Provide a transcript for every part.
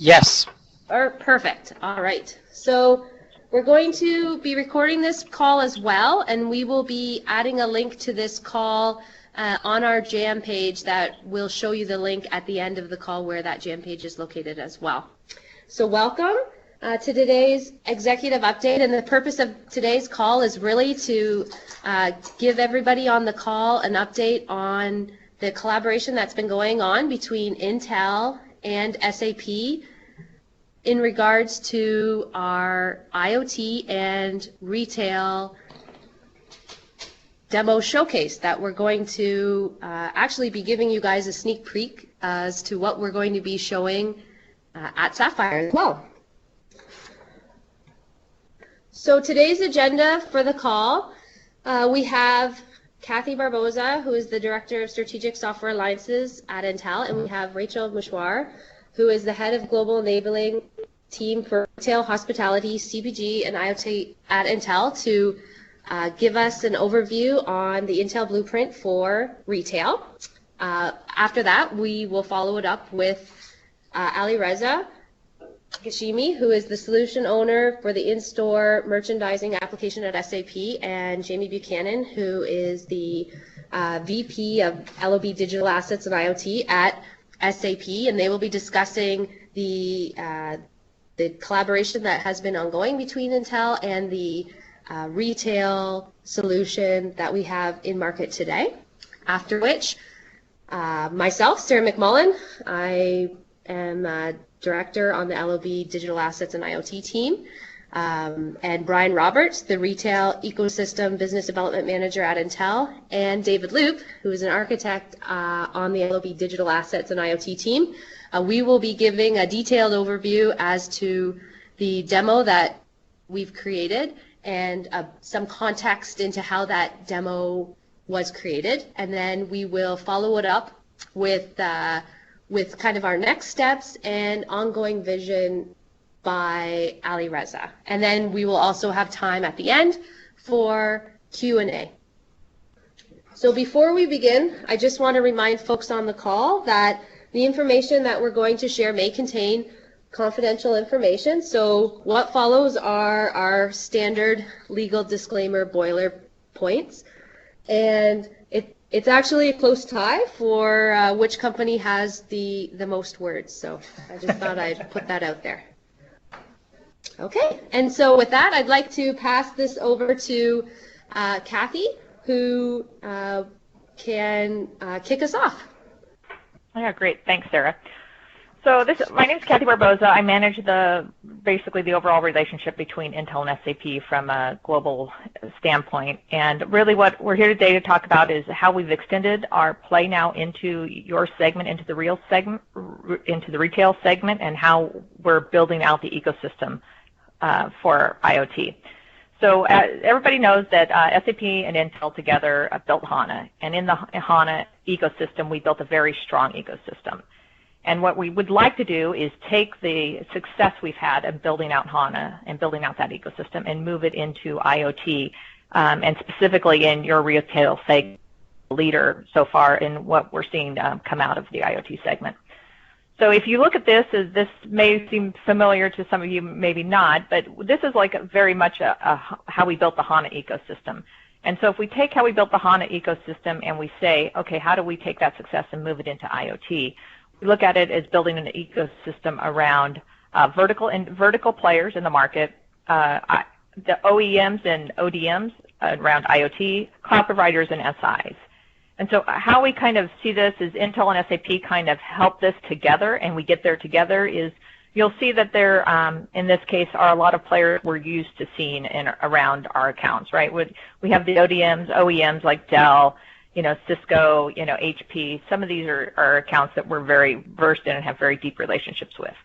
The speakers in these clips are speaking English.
Yes. Perfect. All right. So we're going to be recording this call as well, and we will be adding a link to this call on our JAM page that will show you the link at the end of the call where that JAM page is located as well. So welcome to today's executive update, and the purpose of today's call is really to give everybody on the call an update on the collaboration that's been going on between Intel and SAP in regards to our IoT and retail demo showcase that we're going to actually be giving you guys a sneak peek as to what we're going to be showing at Sapphire as well. So today's agenda for the call, we have Kathy Barboza, who is the Director of Strategic Software Alliances at Intel, and we have Rachel Mouchouar, who is the Head of Global Enabling Team for Retail, Hospitality, CPG, and IoT at Intel to give us an overview on the Intel blueprint for retail. After that, we will follow it up with Ali Reza Gashimi, who is the Solution Owner for the In-Store Merchandising Application at SAP, and Jamie Buchanan, who is the VP of LOB Digital Assets and IoT at SAP, and they will be discussing the collaboration that has been ongoing between Intel and the retail solution that we have in market today. After which, myself, Sarah McMullen, I am Director on the LOB Digital Assets and IoT team, and Brian Roberts, the Retail Ecosystem Business Development Manager at Intel, and David Loop, who is an architect on the LOB Digital Assets and IoT team. We will be giving a detailed overview as to the demo that we've created and some context into how that demo was created, and then we will follow it up with kind of our next steps and ongoing vision by Ali Reza. And then we will also have time at the end for Q&A. So before we begin, I just want to remind folks on the call that the information that we're going to share may contain confidential information. So what follows are our standard legal disclaimer boiler points. And it's actually a close tie for which company has the most words. So I just thought I'd put that out there. Okay, and so with that, I'd like to pass this over to Kathy, who can kick us off. Yeah, great. Thanks, Sarah. So my name is Kathy Barboza. I manage basically the overall relationship between Intel and SAP from a global standpoint. And really what we're here today to talk about is how we've extended our play now into your segment, into the retail segment, and how we're building out the ecosystem for IoT. So everybody knows that SAP and Intel together built HANA. And in the HANA ecosystem, we built a very strong ecosystem. And what we would like to do is take the success we've had of building out HANA and building out that ecosystem and move it into IoT, and specifically in your retail segment leader so far in what we're seeing come out of the IoT segment. So if you look at this may seem familiar to some of you, maybe not, but this is like very much how we built the HANA ecosystem. And so if we take how we built the HANA ecosystem and we say, okay, how do we take that success and move it into IoT? We look at it as building an ecosystem around vertical players in the market, the OEMs and ODMs around IoT, cloud providers, and SIs. And so how we kind of see this is Intel and SAP kind of help this together, and we get there together is you'll see that there, in this case, are a lot of players we're used to seeing around our accounts, right? We have the OEMs like Dell, Cisco, HP. Some of these are accounts that we're very versed in and have very deep relationships with.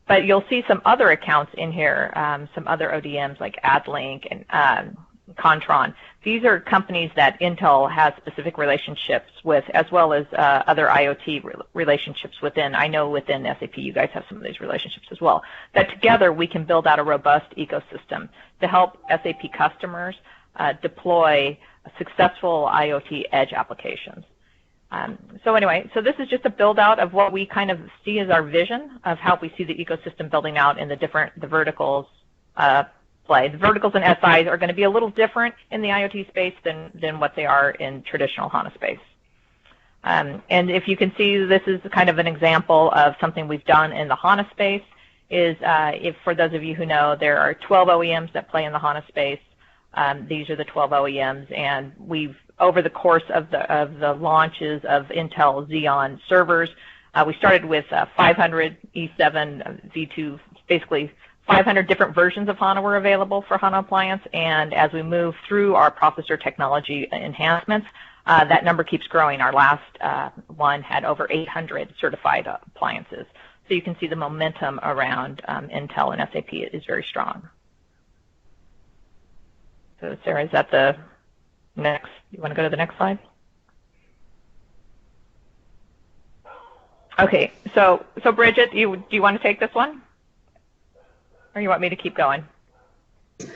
But you'll see some other accounts in here, some other ODMs like AdLink and Contron. These are companies that Intel has specific relationships with, as well as other IoT relationships within. I know within SAP you guys have some of these relationships as well. That together we can build out a robust ecosystem to help SAP customers deploy successful IoT edge applications. So anyway, so this is just a build out of what we kind of see as our vision of how we see the ecosystem building out in the verticals play. The verticals and SIs are going to be a little different in the IoT space than what they are in traditional HANA space. And if you can see, this is kind of an example of something we've done in the HANA space. If for those of you who know, there are 12 OEMs that play in the HANA space. These are the 12 OEMs, and we've over the course of the launches of Intel Xeon servers, we started with 500 E7 V2, basically 500 different versions of HANA were available for HANA Appliance, and as we move through our processor technology enhancements, that number keeps growing. Our last one had over 800 certified appliances. So you can see the momentum around Intel and SAP is very strong. So Sarah, is that the next? You want to go to the next slide? Okay, so Bridget, do you want to take this one? Or you want me to keep going? This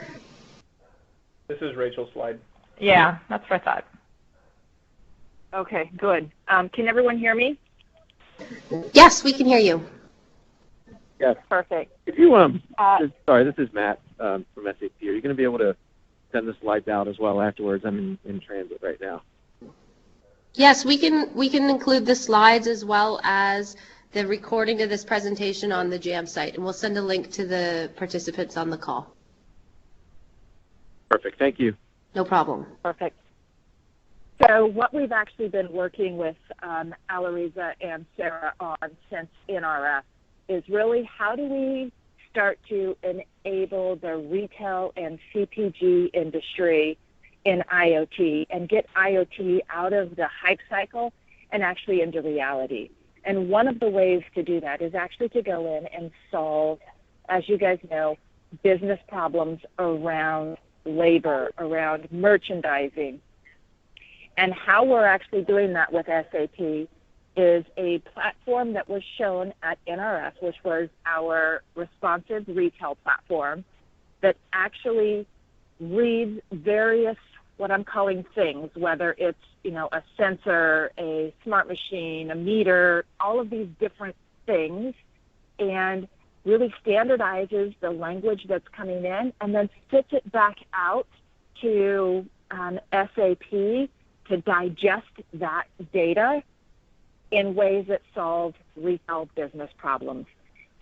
is Rachel's slide. Yeah, that's what I thought. Okay, good. Can everyone hear me? Yes, we can hear you. Yes. Perfect. If you sorry, this is Matt from SAP. Are you going to be able to send the slides out as well afterwards? I'm in transit right now. Yes, we can include the slides as well as the recording of this presentation on the JAM site, and we'll send a link to the participants on the call. Perfect. Thank you. No problem. Perfect. So what we've actually been working with Alariza and Sarah on since NRF is really how do we start to enable the retail and CPG industry in IoT and get IoT out of the hype cycle and actually into reality. And one of the ways to do that is actually to go in and solve, as you guys know, business problems around labor, around merchandising. And how we're actually doing that with SAP is a platform that was shown at NRF, which was our responsive retail platform that actually reads various, what I'm calling things, whether it's, a sensor, a smart machine, a meter, all of these different things, and really standardizes the language that's coming in and then spits it back out to SAP to digest that data in ways that solve retail business problems.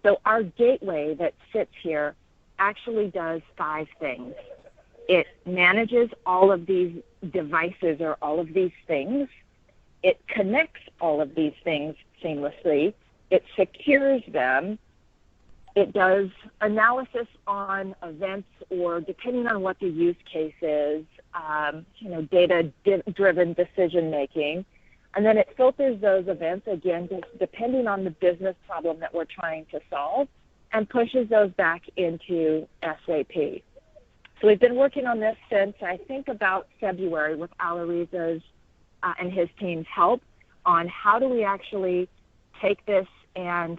So our gateway that sits here actually does 5 things. It manages all of these devices or all of these things. It connects all of these things seamlessly. It secures them. It does analysis on events or, depending on what the use case is, data-driven decision-making. And then it filters those events, again, depending on the business problem that we're trying to solve, and pushes those back into SAP. So we've been working on this since, I think, about February with Alariza's and his team's help on how do we actually take this and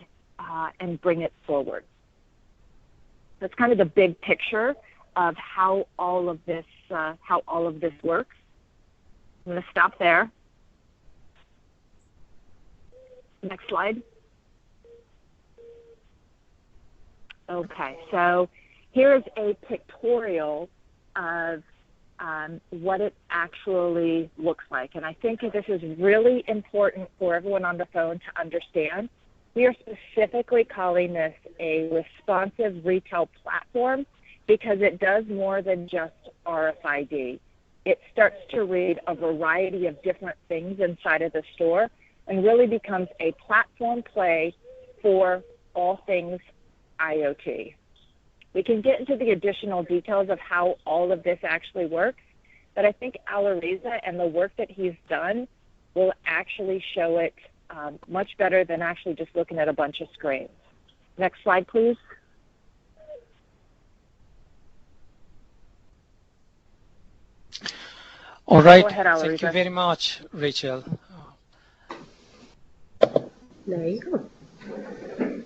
bring it forward. That's kind of the big picture of how all of this works. I'm going to stop there. Next slide. Okay, so here's a pictorial of what it actually looks like. And I think this is really important for everyone on the phone to understand. We are specifically calling this a responsive retail platform because it does more than just RFID. It starts to read a variety of different things inside of the store and really becomes a platform play for all things IoT. We can get into the additional details of how all of this actually works, but I think Alariza and the work that he's done will actually show it much better than actually just looking at a bunch of screens. Next slide, please. All right. Go ahead, Alariza. Thank you very much, Rachel. There you go.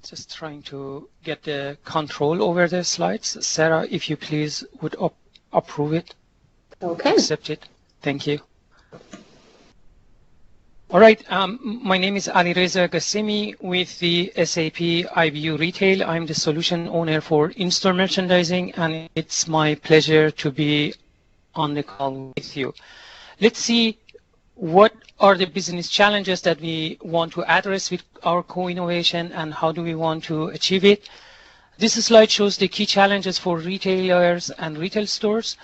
Just trying to get the control over the slides. Sarah, if you please would approve it, Okay. accept it. Thank you. All right, my name is Alireza Gassemi with the SAP IBU Retail. I'm the solution owner for in-store merchandising, and it's my pleasure to be on the call with you. Let's see what are the business challenges that we want to address with our co-innovation and how do we want to achieve it. This slide shows the key challenges for retailers and retail stores.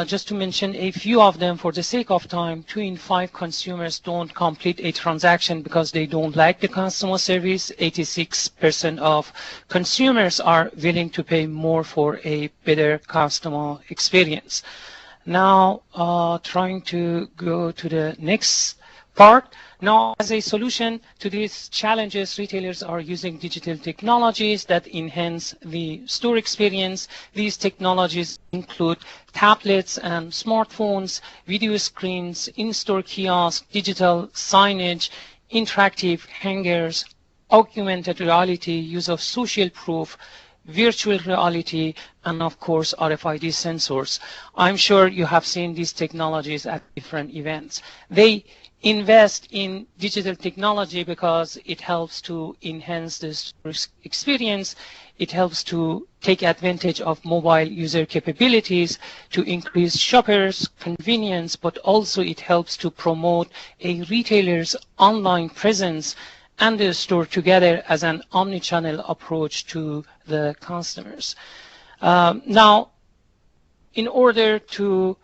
Just to mention a few of them for the sake of time, 2 in 5 consumers don't complete a transaction because they don't like the customer service. 86% of consumers are willing to pay more for a better customer experience. Now, trying to go to the next part. Now, as a solution to these challenges, retailers are using digital technologies that enhance the store experience. These technologies include tablets and smartphones, video screens, in-store kiosks, digital signage, interactive hangers, augmented reality, use of social proof, virtual reality, and of course RFID sensors. I'm sure you have seen these technologies at different events. They invest in digital technology because it helps to enhance the experience. It helps to take advantage of mobile user capabilities to increase shoppers' convenience, but also it helps to promote a retailer's online presence and the store together as an omni-channel approach to the customers. Now, in order to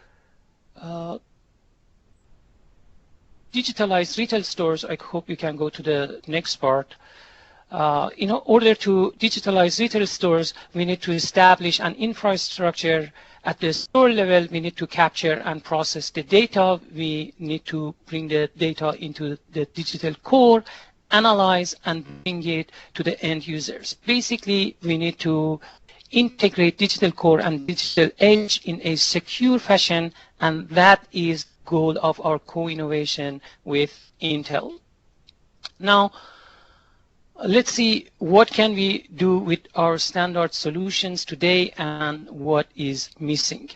digitalize retail stores, I hope you can go to the next part. In order to digitalize retail stores, we need to establish an infrastructure at the store level. We need to capture and process the data. We need to bring the data into the digital core, analyze and bring it to the end users. Basically, we need to integrate digital core and digital edge in a secure fashion, and that is the goal of our co-innovation with Intel. Now, let's see what can we do with our standard solutions today and what is missing.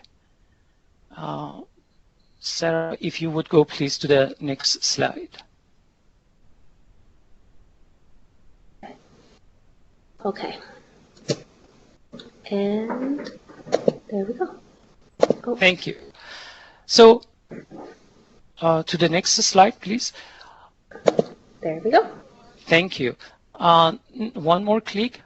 Sarah, if you would go please to the next slide. Okay. And there we go. Oh. Thank you. So, to the next slide, please. There we go. Thank you. One more click.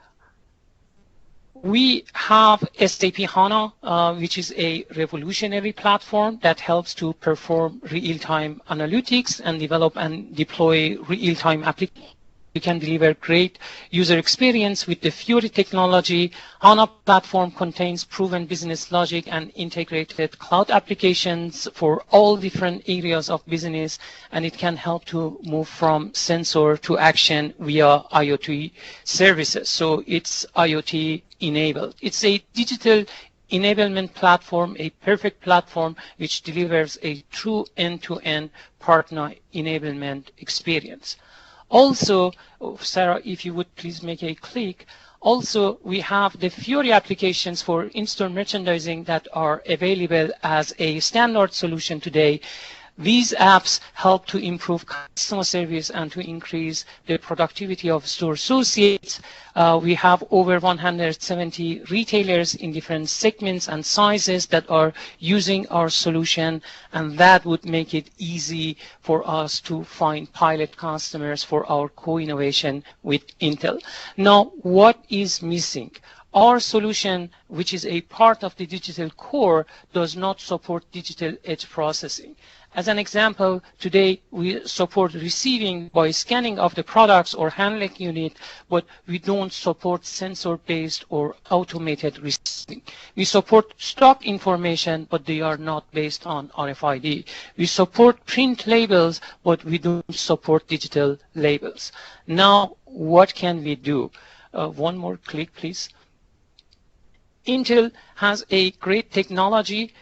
We have SAP HANA, which is a revolutionary platform that helps to perform real-time analytics and develop and deploy real-time applications. We can deliver great user experience with the Fiori technology. HANA platform contains proven business logic and integrated cloud applications for all different areas of business, and it can help to move from sensor to action via IoT services. So it's IoT enabled. It's a digital enablement platform, a perfect platform which delivers a true end-to-end partner enablement experience. Also, Sarah, if you would please make a click. Also, we have the Fiori applications for in-store merchandising that are available as a standard solution today. These apps help to improve customer service and to increase the productivity of store associates. We have over 170 retailers in different segments and sizes that are using our solution, and that would make it easy for us to find pilot customers for our co-innovation with Intel. Now, what is missing? Our solution, which is a part of the digital core, does not support digital edge processing. As an example, today we support receiving by scanning of the products or handling unit, but we don't support sensor-based or automated receiving. We support stock information, but they are not based on RFID. We support print labels, but we don't support digital labels. Now, what can we do? One more click, please. Intel has a great technology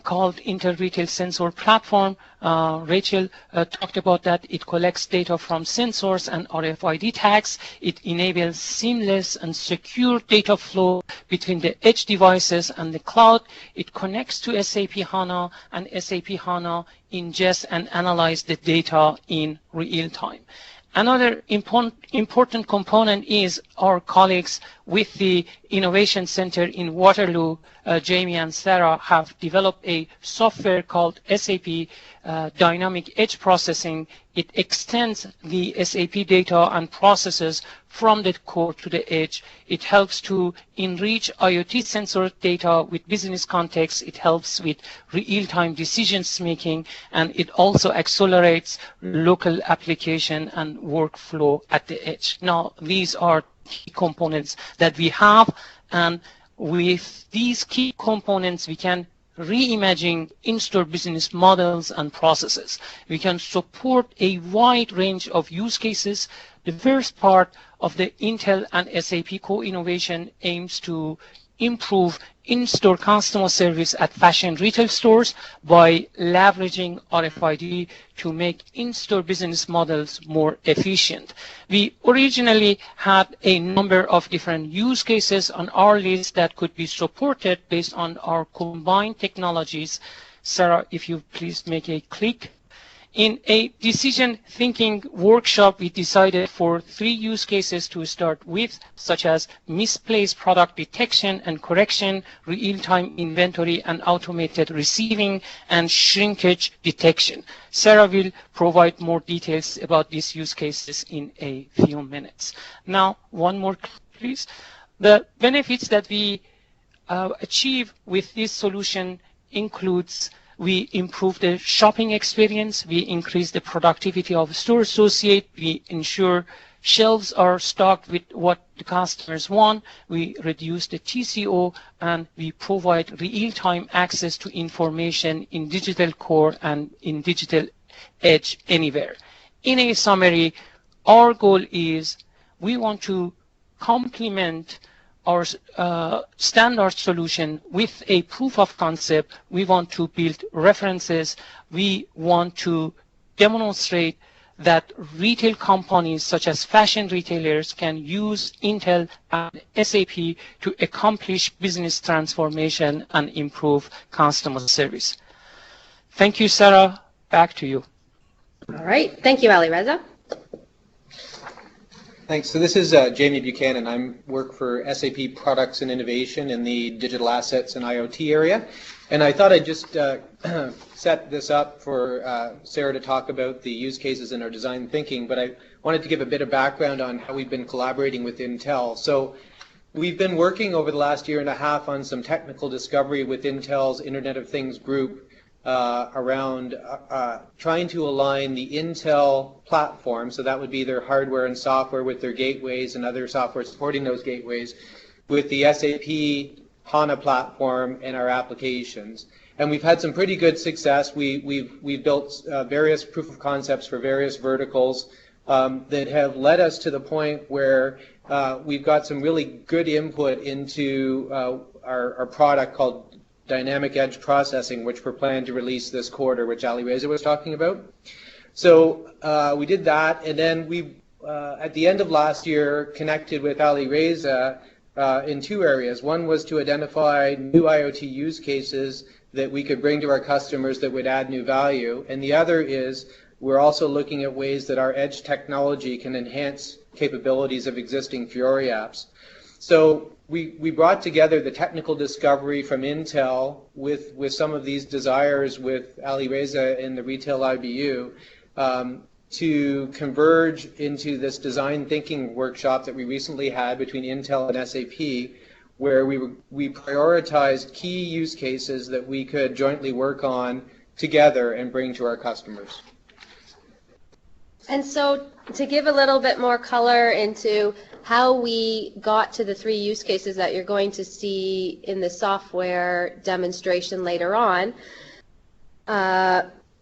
called Intel Retail Sensor Platform. Rachel talked about that. It collects data from sensors and RFID tags. It enables seamless and secure data flow between the edge devices and the cloud. It connects to SAP HANA, and SAP HANA ingests and analyzes the data in real time. Another important component is our colleagues with the Innovation Center in Waterloo, Jamie and Sarah, have developed a software called SAP Dynamic Edge Processing. It extends the SAP data and processes from the core to the edge. It helps to enrich IoT sensor data with business context. It helps with real-time decisions making, and it also accelerates local application and workflow at the edge. Now, these are key components that we have, and with these key components, we can reimagine in-store business models and processes. We can support a wide range of use cases. The first part of the Intel and SAP co-innovation aims to improve in-store customer service at fashion retail stores by leveraging RFID to make in-store business models more efficient. We originally had a number of different use cases on our list that could be supported based on our combined technologies. Sarah, if you please make a click. In a decision thinking workshop, we decided for 3 use cases to start with, such as misplaced product detection and correction, real-time inventory and automated receiving, and shrinkage detection. Sarah will provide more details about these use cases in a few minutes. Now, one more, please. The benefits that we achieve with this solution includes: we improve the shopping experience, we increase the productivity of store associates, we ensure shelves are stocked with what the customers want, we reduce the TCO, and we provide real-time access to information in digital core and in digital edge anywhere. In a summary, our goal is we want to complement our standard solution with a proof of concept. We want to build references. We want to demonstrate that retail companies such as fashion retailers can use Intel and SAP to accomplish business transformation and improve customer service. Thank you, Sarah. Back to you. All right. Thank you, Ali Reza. Thanks. So this is Jamie Buchanan. I work for SAP Products and Innovation in the digital assets and IoT area. And I thought I'd just set this up for Sarah to talk about the use cases in our design thinking, but I wanted to give a bit of background on how we've been collaborating with Intel. So we've been working over the last year and a half on some technical discovery with Intel's Internet of Things group around trying to align the Intel platform, so that would be their hardware and software with their gateways and other software supporting those gateways, with the SAP HANA platform and our applications. And we've had some pretty good success. We've built various proof of concepts for various verticals that have led us to the point where we've got some really good input into our product called Dynamic Edge Processing, which we're planning to release this quarter, which Ali Reza was talking about. So we did that, and then we, at the end of last year, connected with Ali Reza in 2 areas. One was to identify new IoT use cases that we could bring to our customers that would add new value, and the other is we're also looking at ways that our edge technology can enhance capabilities of existing Fiori apps. So we brought together the technical discovery from Intel with some of these desires with Ali Reza in the Retail IBU to converge into this design thinking workshop that we recently had between Intel and SAP, where we prioritized key use cases that we could jointly work on together and bring to our customers. And so to give a little bit more color into how we got to the 3 use cases that you're going to see in the software demonstration later on,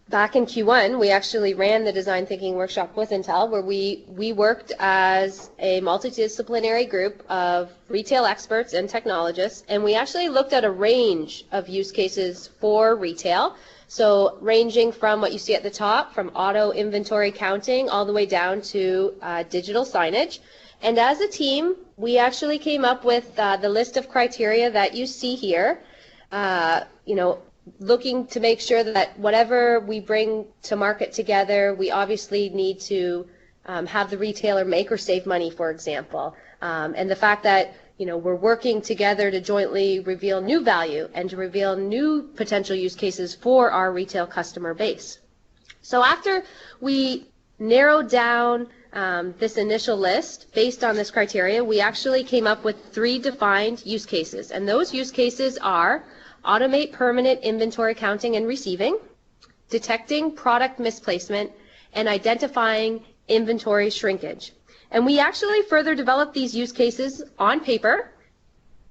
back in Q1, we actually ran the design thinking workshop with Intel, where we worked as a multidisciplinary group of retail experts and technologists, and we actually looked at a range of use cases for retail. So ranging from what you see at the top, from auto inventory counting, all the way down to digital signage. And as a team, we actually came up with the list of criteria that you see here. Looking to make sure that whatever we bring to market together, we obviously need to have the retailer make or save money, for example. And the fact that we're working together to jointly reveal new value and to reveal new potential use cases for our retail customer base. So after we narrowed down this initial list based on this criteria, we actually came up with 3 defined use cases. And those use cases are automate permanent inventory counting and receiving, detecting product misplacement, and identifying inventory shrinkage. And we actually further developed these use cases on paper,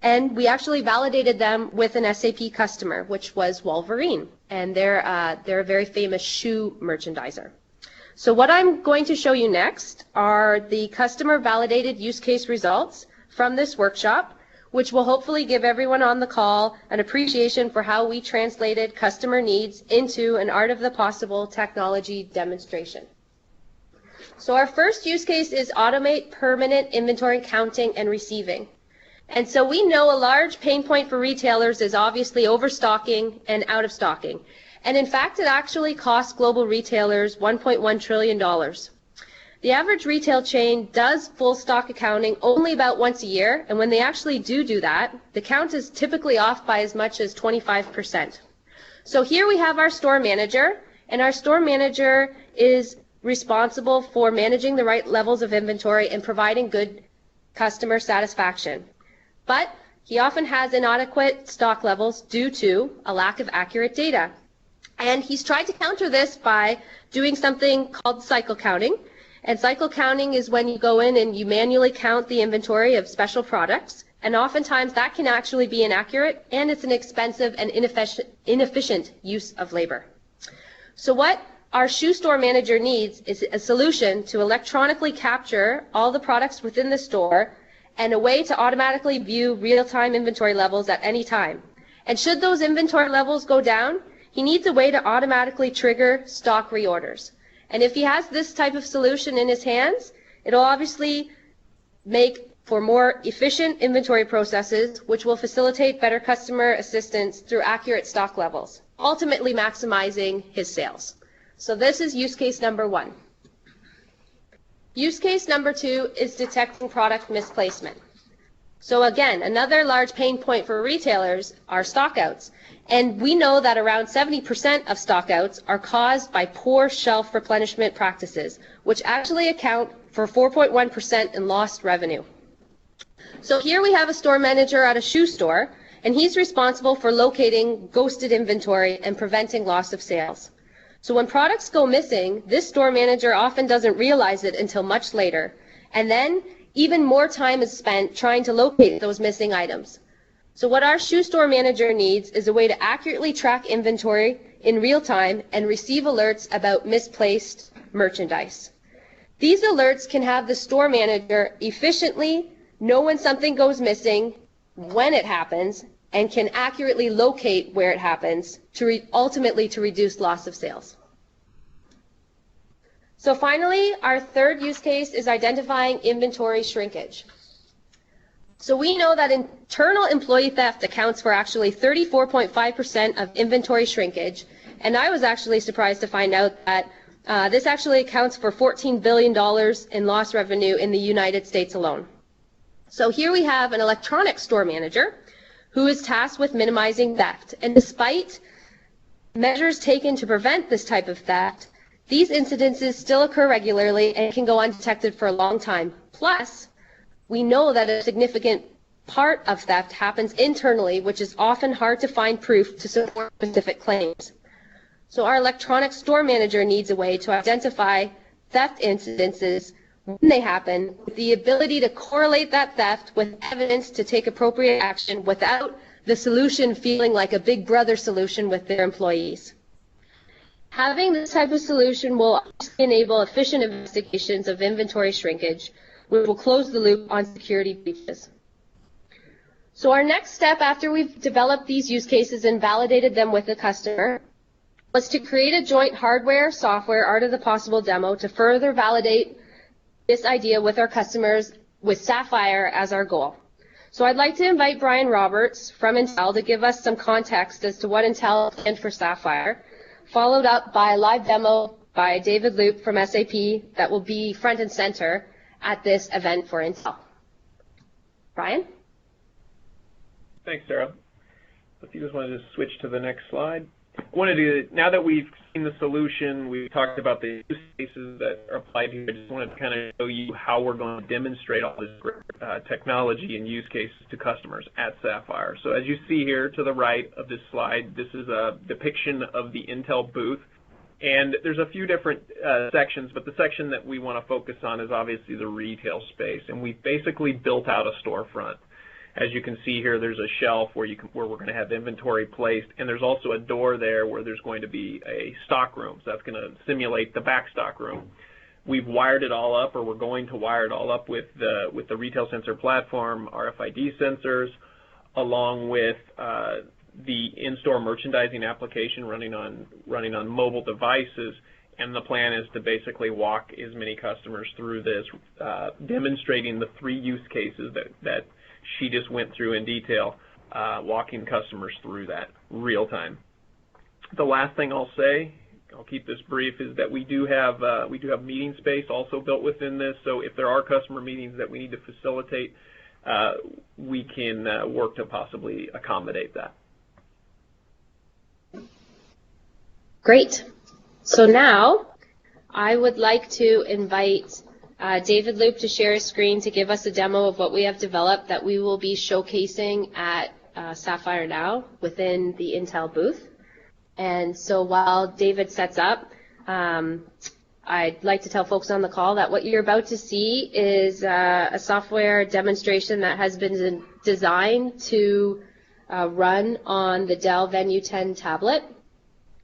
and we actually validated them with an SAP customer, which was Wolverine, and they're a very famous shoe merchandiser. So what I'm going to show you next are the customer validated use case results from this workshop, which will hopefully give everyone on the call an appreciation for how we translated customer needs into an art of the possible technology demonstration. So our first use case is automate permanent inventory counting and receiving. And so we know a large pain point for retailers is obviously overstocking and out of stocking. And in fact, it actually costs global retailers $1.1 trillion. The average retail chain does full stock accounting only about once a year, and when they actually do that, the count is typically off by as much as 25%. So here we have our store manager, and our store manager is responsible for managing the right levels of inventory and providing good customer satisfaction. But he often has inadequate stock levels due to a lack of accurate data. And he's tried to counter this by doing something called cycle counting. And cycle counting is when you go in and you manually count the inventory of special products. And oftentimes that can actually be inaccurate, and it's an expensive and inefficient use of labor. So what our shoe store manager needs is a solution to electronically capture all the products within the store and a way to automatically view real-time inventory levels at any time. And should those inventory levels go down, he needs a way to automatically trigger stock reorders. And if he has this type of solution in his hands, it'll obviously make for more efficient inventory processes, which will facilitate better customer assistance through accurate stock levels, ultimately maximizing his sales. So this is use case number 1. Use case number 2 is detecting product misplacement. So again, another large pain point for retailers are stockouts. And we know that around 70% of stockouts are caused by poor shelf replenishment practices, which actually account for 4.1% in lost revenue. So here we have a store manager at a shoe store, and he's responsible for locating ghosted inventory and preventing loss of sales. So when products go missing, this store manager often doesn't realize it until much later. And then even more time is spent trying to locate those missing items. So what our shoe store manager needs is a way to accurately track inventory in real time and receive alerts about misplaced merchandise. These alerts can have the store manager efficiently know when something goes missing, when it happens, and can accurately locate where it happens to ultimately to reduce loss of sales. So finally, our third use case is identifying inventory shrinkage. So we know that internal employee theft accounts for actually 34.5% of inventory shrinkage, and I was actually surprised to find out that this actually accounts for $14 billion in lost revenue in the United States alone. So here we have an electronic store manager who is tasked with minimizing theft, and despite measures taken to prevent this type of theft, these incidences still occur regularly and can go undetected for a long time. Plus, we know that a significant part of theft happens internally, which is often hard to find proof to support specific claims. So our electronic store manager needs a way to identify theft incidences when they happen, with the ability to correlate that theft with evidence to take appropriate action without the solution feeling like a big brother solution with their employees. Having this type of solution will enable efficient investigations of inventory shrinkage, which will close the loop on security breaches. So our next step after we've developed these use cases and validated them with the customer was to create a joint hardware, software, art of the possible demo to further validate this idea with our customers with Sapphire as our goal. So I'd like to invite Brian Roberts from Intel to give us some context as to what Intel planned for Sapphire, followed up by a live demo by David Loop from SAP that will be front and center at this event for Intel. Brian? Thanks, Sarah. If you just want to just switch to the next slide. Now that we've seen the solution, we've talked about the use cases that are applied here, I just wanted to kind of show you how we're going to demonstrate all this great technology and use cases to customers at Sapphire. So as you see here to the right of this slide, this is a depiction of the Intel booth. And there's a few different sections, but the section that we want to focus on is obviously the retail space. And we've basically built out a storefront. As you can see here, there's a shelf where we're going to have inventory placed, and there's also a door there where there's going to be a stock room. So that's going to simulate the back stock room. We've wired it all up, or we're going to wire it all up with the retail sensor platform, RFID sensors, along with the in-store merchandising application running on mobile devices. And the plan is to basically walk as many customers through this, demonstrating the 3 use cases that she just went through in detail, walking customers through that real time. The last thing I'll say, I'll keep this brief, is that we do have meeting space also built within this. So if there are customer meetings that we need to facilitate, we can work to possibly accommodate that. Great. So now I would like to invite David Loop to share his screen to give us a demo of what we have developed that we will be showcasing at Sapphire Now within the Intel booth. And so while David sets up, I'd like to tell folks on the call that what you're about to see is a software demonstration that has been designed to run on the Dell Venue 10 tablet.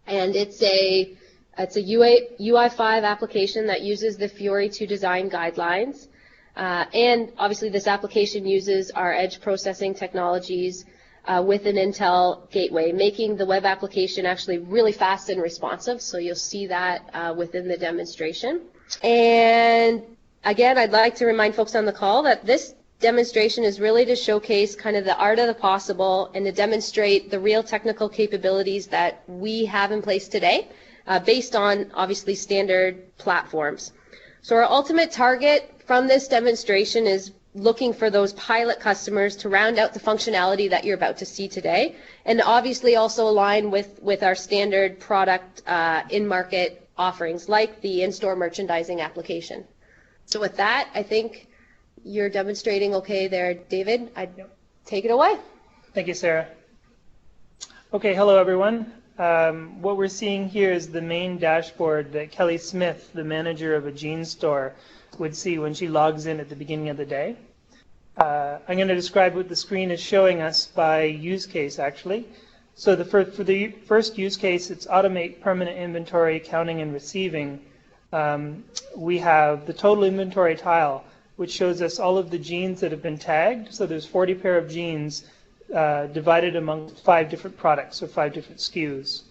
And it's a UI5 application that uses the Fiori 2 design guidelines. And obviously this application uses our edge processing technologies with an Intel gateway, making the web application actually really fast and responsive. So you'll see that within the demonstration. And again, I'd like to remind folks on the call that this demonstration is really to showcase kind of the art of the possible and to demonstrate the real technical capabilities that we have in place today, based on obviously standard platforms. So our ultimate target from this demonstration is looking for those pilot customers to round out the functionality that you're about to see today, and obviously also align with our standard product in-market offerings like the in-store merchandising application. So with that, I think you're demonstrating okay there, David. I'd take it away. Thank you, Sarah. Okay, hello everyone. What we're seeing here is the main dashboard that Kelly Smith, the manager of a jeans store, would see when she logs in at the beginning of the day. I'm going to describe what the screen is showing us by use case, actually. So for the first use case, it's automate permanent inventory counting and receiving. We have the total inventory tile, which shows us all of the jeans that have been tagged. So there's 40 pair of jeans divided among 5 different products or 5 different SKUs.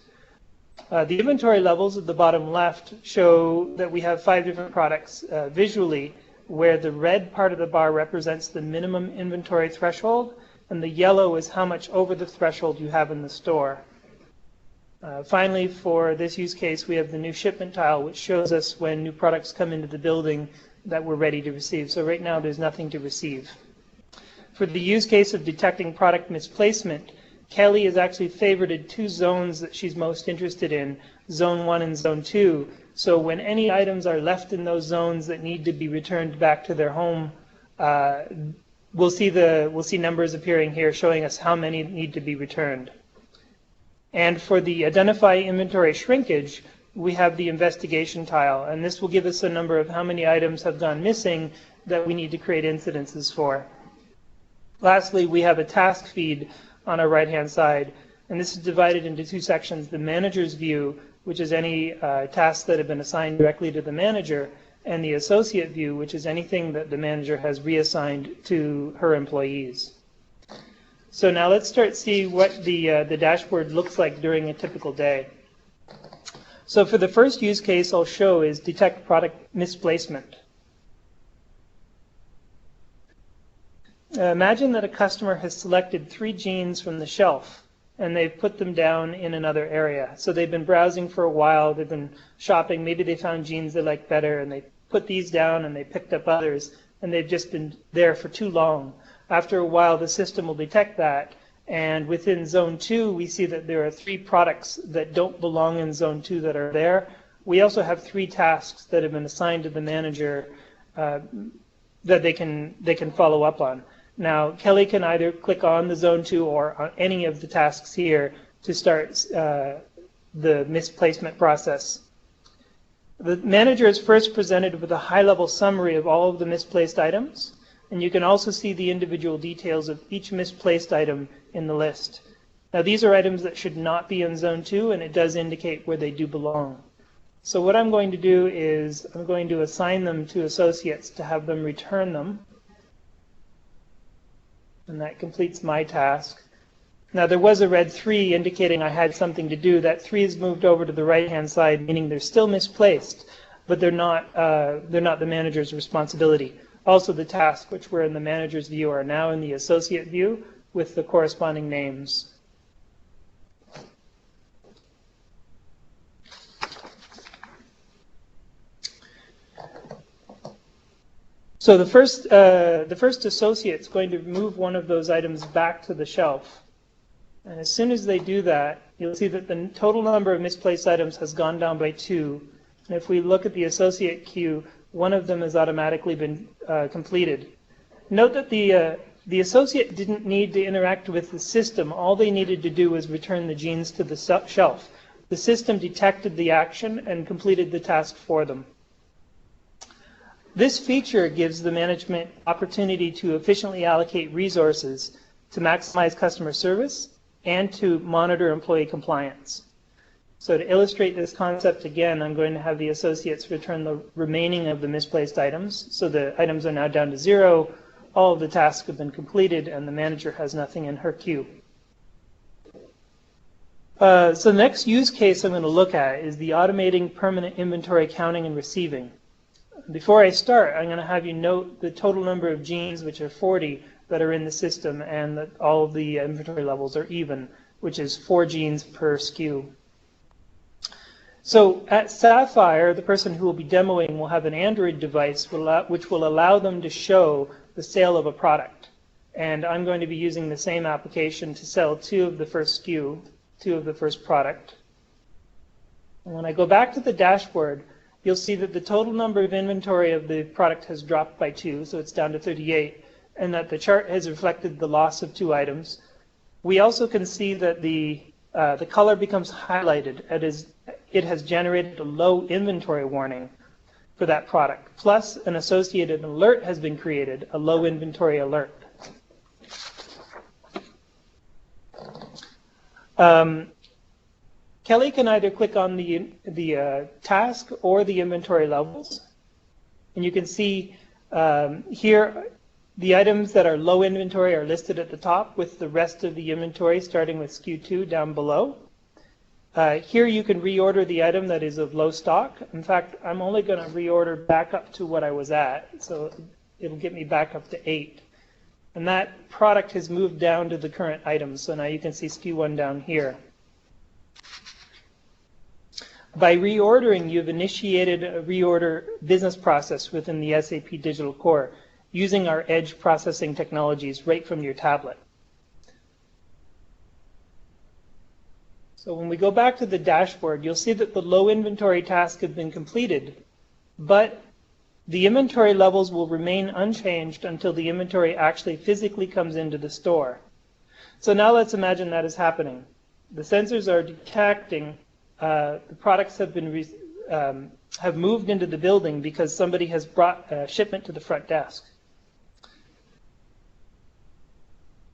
The inventory levels at the bottom left show that we have 5 different products visually, where the red part of the bar represents the minimum inventory threshold, and the yellow is how much over the threshold you have in the store. Finally, for this use case, we have the new shipment tile, which shows us when new products come into the building that we're ready to receive. So right now, there's nothing to receive. For the use case of detecting product misplacement, Kelly has actually favorited 2 zones that she's most interested in, Zone 1 and Zone 2. So when any items are left in those zones that need to be returned back to their home, we'll see numbers appearing here showing us how many need to be returned. And for the identify inventory shrinkage, we have the investigation tile, and this will give us a number of how many items have gone missing that we need to create incidences for. Lastly, we have a task feed on our right-hand side, and this is divided into 2 sections, the manager's view, which is any tasks that have been assigned directly to the manager, and the associate view, which is anything that the manager has reassigned to her employees. So now let's start see what the dashboard looks like during a typical day. So for the first use case I'll show is detect product misplacement. Imagine that a customer has selected 3 jeans from the shelf and they've put them down in another area. So they've been browsing for a while, they've been shopping, maybe they found jeans they like better and they put these down and they picked up others and they've just been there for too long. After a while the system will detect that, and within zone 2 we see that there are 3 products that don't belong in zone 2 that are there. We also have 3 tasks that have been assigned to the manager that they can follow up on. Now, Kelly can either click on the zone 2 or on any of the tasks here to start the misplacement process. The manager is first presented with a high-level summary of all of the misplaced items, and you can also see the individual details of each misplaced item in the list. Now, these are items that should not be in zone 2, and it does indicate where they do belong. So what I'm going to do is I'm going to assign them to associates to have them return them. And that completes my task. Now there was a red 3 indicating I had something to do. That 3 is moved over to the right-hand side, meaning they're still misplaced, but they're not the manager's responsibility. Also the tasks, which were in the manager's view, are now in the associate view with the corresponding names. So the first associate is going to move one of those items back to the shelf. And as soon as they do that, you'll see that the total number of misplaced items has gone down by 2. And if we look at the associate queue, one of them has automatically been completed. Note that the associate didn't need to interact with the system. All they needed to do was return the jeans to the shelf. The system detected the action and completed the task for them. This feature gives the management opportunity to efficiently allocate resources to maximize customer service and to monitor employee compliance. So to illustrate this concept again, I'm going to have the associates return the remaining of the misplaced items. So the items are now down to 0, all of the tasks have been completed, and the manager has nothing in her queue. So the next use case I'm going to look at is the automating permanent inventory counting and receiving. Before I start, I'm going to have you note the total number of jeans, which are 40, that are in the system, and that all of the inventory levels are even, which is 4 jeans per SKU. So at Sapphire, the person who will be demoing will have an Android device which will allow them to show the sale of a product. And I'm going to be using the same application to sell 2 of the first SKU, 2 of the first product. And when I go back to the dashboard, you'll see that the total number of inventory of the product has dropped by 2, so it's down to 38, and that the chart has reflected the loss of 2 items. We also can see that the color becomes highlighted. It has generated a low inventory warning for that product. Plus, an associated alert has been created, a low inventory alert. Kelly can either click on the task or the inventory levels. And you can see here the items that are low inventory are listed at the top with the rest of the inventory starting with SKU 2 down below. Here you can reorder the item that is of low stock. In fact, I'm only going to reorder back up to what I was at, so it'll get me back up to 8. And that product has moved down to the current items, so now you can see SKU 1 down here. By reordering, you've initiated a reorder business process within the SAP Digital Core using our edge processing technologies right from your tablet. So when we go back to the dashboard, you'll see that the low inventory task has been completed, but the inventory levels will remain unchanged until the inventory actually physically comes into the store. So now let's imagine that is happening. The sensors are detecting the products have moved into the building because somebody has brought a shipment to the front desk.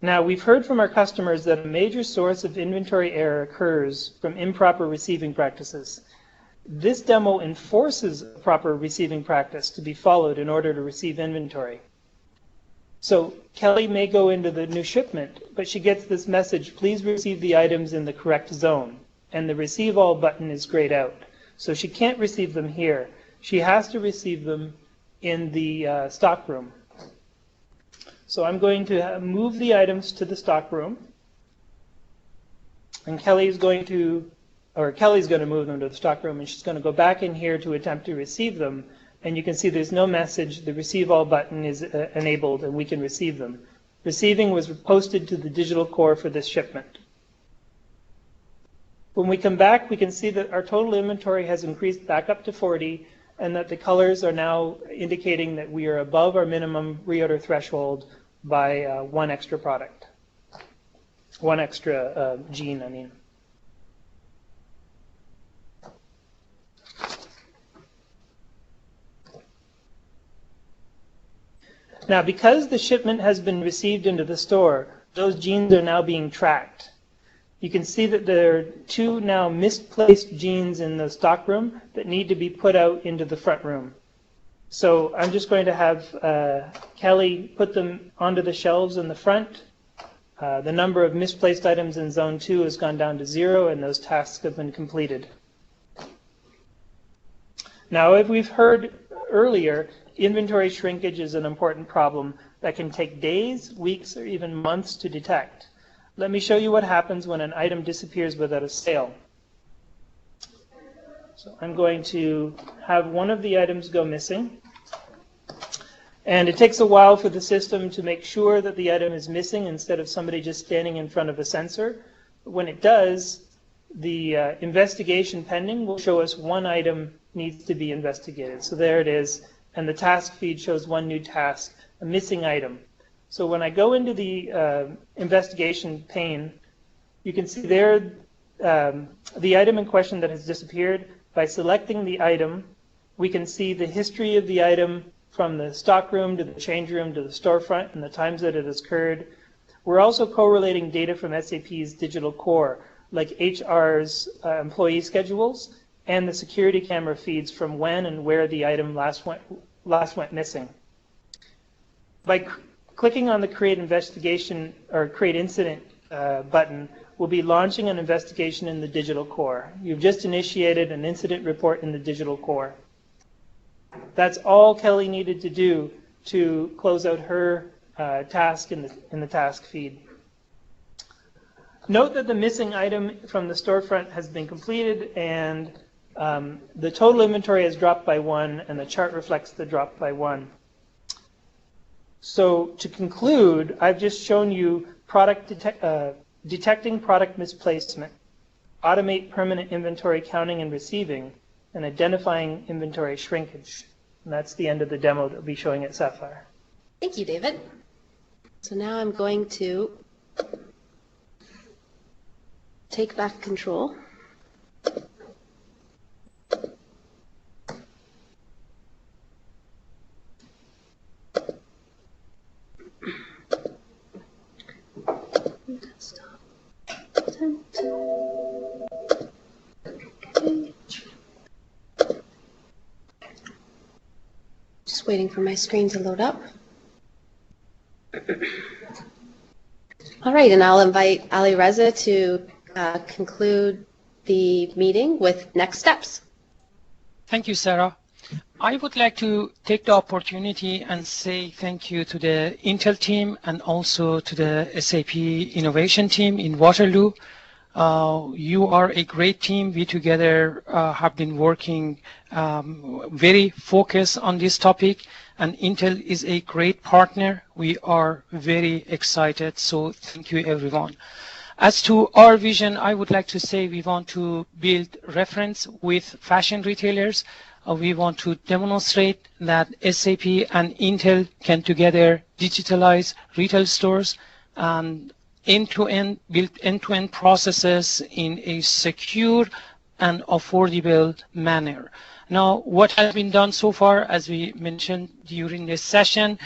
Now, we've heard from our customers that a major source of inventory error occurs from improper receiving practices. This demo enforces a proper receiving practice to be followed in order to receive inventory. So Kelly may go into the new shipment, but she gets this message, please receive the items in the correct zone. And the Receive All button is grayed out. So she can't receive them here. She has to receive them in the stock room. So I'm going to move the items to the stock room. And Kelly's going to move them to the stock room, and she's going to go back in here to attempt to receive them. And you can see there's no message. The Receive All button is enabled, and we can receive them. Receiving was posted to the digital core for this shipment. When we come back, we can see that our total inventory has increased back up to 40, and that the colors are now indicating that we are above our minimum reorder threshold by one extra product. One extra gene, I mean. Now, because the shipment has been received into the store, those genes are now being tracked. You can see that there are 2 now misplaced genes in the stock room that need to be put out into the front room. So I'm just going to have Kelly put them onto the shelves in the front. The number of misplaced items in Zone 2 has gone down to 0, and those tasks have been completed. Now, as we've heard earlier, inventory shrinkage is an important problem that can take days, weeks, or even months to detect. Let me show you what happens when an item disappears without a sale. So I'm going to have one of the items go missing. And it takes a while for the system to make sure that the item is missing instead of somebody just standing in front of a sensor. When it does, the investigation pending will show us one item needs to be investigated. So there it is. And the task feed shows one new task, a missing item. So when I go into the investigation pane, you can see there the item in question that has disappeared. By selecting the item, we can see the history of the item from the stock room to the change room to the storefront and the times that it has occurred. We're also correlating data from SAP's digital core, like HR's employee schedules and the security camera feeds from when and where the item last went missing. By clicking on the Create Investigation or Create Incident button, we'll be launching an investigation in the digital core. You've just initiated an incident report in the digital core. That's all Kelly needed to do to close out her task in the task feed. Note that the missing item from the storefront has been completed, and the total inventory has dropped by 1, and the chart reflects the drop by 1. So to conclude, I've just shown you detecting product misplacement, automate permanent inventory counting and receiving, and identifying inventory shrinkage. And that's the end of the demo that we'll be showing at Sapphire. Thank you, David. So now I'm going to take back control. Just waiting for my screen to load up. All right, and I'll invite Ali Reza to conclude the meeting with next steps. Thank you, Sarah. I would like to take the opportunity and say thank you to the Intel team and also to the SAP innovation team in Waterloo. You are a great team. We together have been working very focused on this topic, and Intel is a great partner. We are very excited, so thank you everyone. As to our vision, I would like to say we want to build reference with fashion retailers. We want to demonstrate that SAP and Intel can together digitalize retail stores and end-to-end, build end-to-end processes in a secure and affordable manner. Now, what has been done so far, as we mentioned during this session,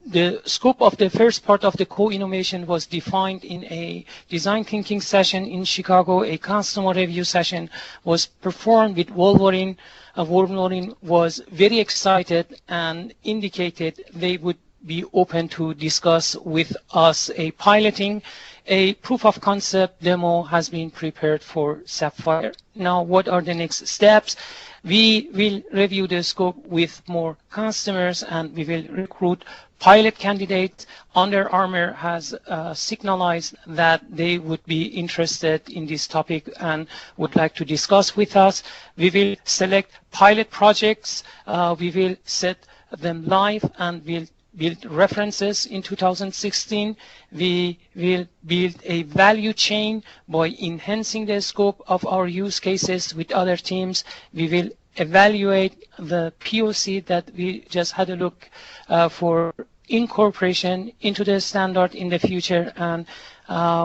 the scope of the first part of the co-innovation was defined in a design thinking session in Chicago. A customer review session was performed with Wolverine. Wolverine was very excited and indicated they would be open to discuss with us a piloting. A proof of concept demo has been prepared for Sapphire. Now, what are the next steps? We will review the scope with more customers and we will recruit pilot candidates. Under Armour has signalized that they would be interested in this topic and would like to discuss with us. We will select pilot projects. We will set them live and we'll build references in 2016. We will build a value chain by enhancing the scope of our use cases with other teams. We will evaluate the POC that we just had a look for incorporation into the standard in the future, and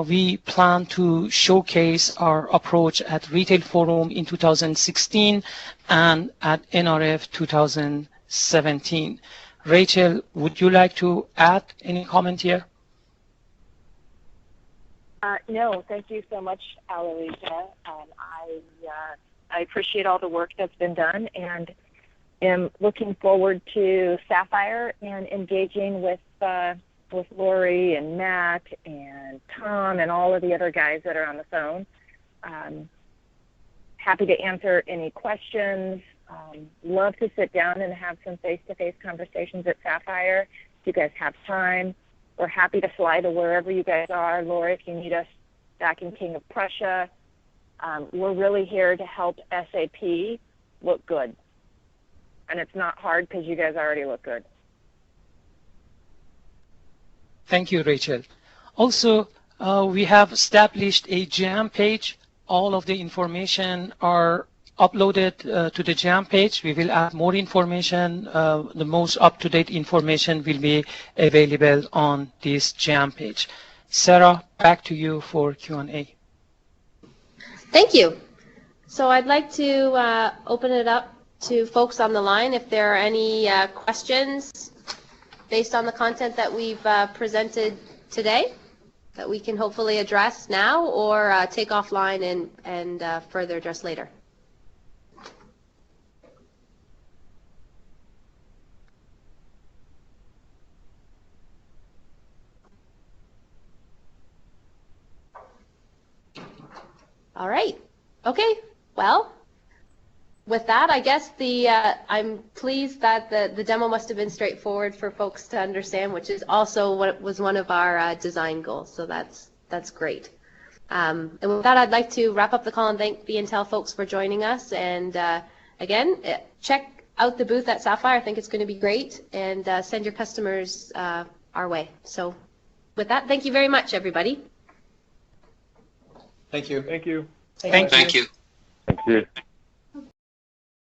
we plan to showcase our approach at Retail Forum in 2016 and at NRF 2017. Rachel, would you like to add any comment here? No, thank you so much, Aloysia. I appreciate all the work that's been done and am looking forward to Sapphire and engaging with Lori and Matt and Tom and all of the other guys that are on the phone. Happy to answer any questions. Love to sit down and have some face-to-face conversations at Sapphire if you guys have time. We're happy to fly to wherever you guys are. Lori, if you need us back in King of Prussia. We're really here to help SAP look good. And it's not hard because you guys already look good. Thank you, Rachel. Also, we have established a JAM page. All of the information are uploaded to the JAM page. We will add more information. The most up-to-date information will be available on this JAM page. Sarah, back to you for Q&A. Thank you. So I'd like to open it up to folks on the line if there are any questions based on the content that we've presented today that we can hopefully address now or take offline and further address later. All right. Okay. Well, with that, I guess I'm pleased that the demo must have been straightforward for folks to understand, which is also what was one of our design goals. So that's great. And with that, I'd like to wrap up the call and thank the Intel folks for joining us. And again, check out the booth at Sapphire. I think it's going to be great. And send your customers our way. So with that, thank you very much, everybody. Thank you. Thank you. Thank you. Thank you.